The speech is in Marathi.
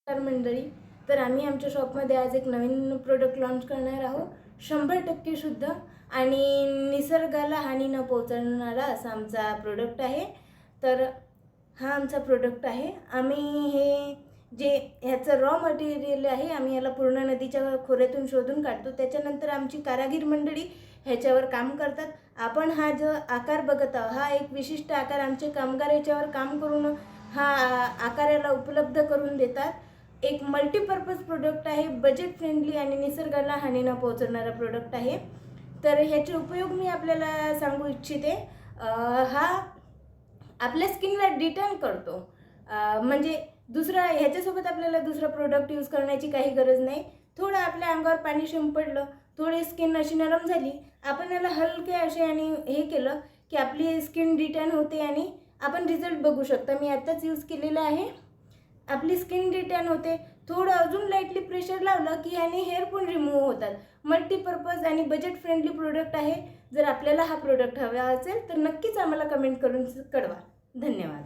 नमस्कार मंडळी. तर आम्ही आमच्या शॉपमध्ये आज एक नवीन प्रोडक्ट लॉन्च करणार आहोत. 100% शुद्ध आणि निसर्गाला हानी न पोहोचवणारा असा आमचा प्रोडक्ट आहे. तर हा आमचा प्रोडक्ट आहे. आम्ही हे जे ह्याचं रॉ मटेरियल आहे, आम्ही याला पूर्ण नदीच्या खोऱ्यातून शोधून काढतो. त्याच्यानंतर आमची कारागीर मंडळी ह्याच्यावर काम करतात. आपण हा जो आकार बघत आहोत, हा एक विशिष्ट आकार आमचे कामगार याच्यावर काम करून हा आकाराला उपलब्ध करून देतात. एक मल्टीपर्पज प्रोडक्ट आहे, बजेट फ्रेंडली आणि निसर्गाला हानी न पोहोचवणारा प्रोडक्ट आहे. तर ह्याचे उपयोग मी आपल्याला सांगू इच्छिते. हा आपल्या स्किनला डिटॅन करतो. म्हणजे ह्याच्यासोबत आपल्याला दुसरा प्रोडक्ट यूज करण्याची काही गरज नाही. थोडं आपल्या अंगावर पाणी शिंपडलं, थोडी स्किन अशी नरम झाली, आपण याला हलके असे आणि हे केलं की आपली स्किन डिटॅन होते आणि आपण रिझल्ट बघू शकता. मी आत्ताच यूज केलेलं आहे. आपली स्किन डिटॅन होते. थोडं अजून लाईटली प्रेशर लावलं की ह्याने हेअर पण रिमूव्ह होतात. मल्टीपर्पज आणि बजेट फ्रेंडली प्रोडक्ट आहे. जर आपल्याला हा प्रोडक्ट हवा असेल तर नक्कीच आम्हाला कमेंट करून कळवा. धन्यवाद.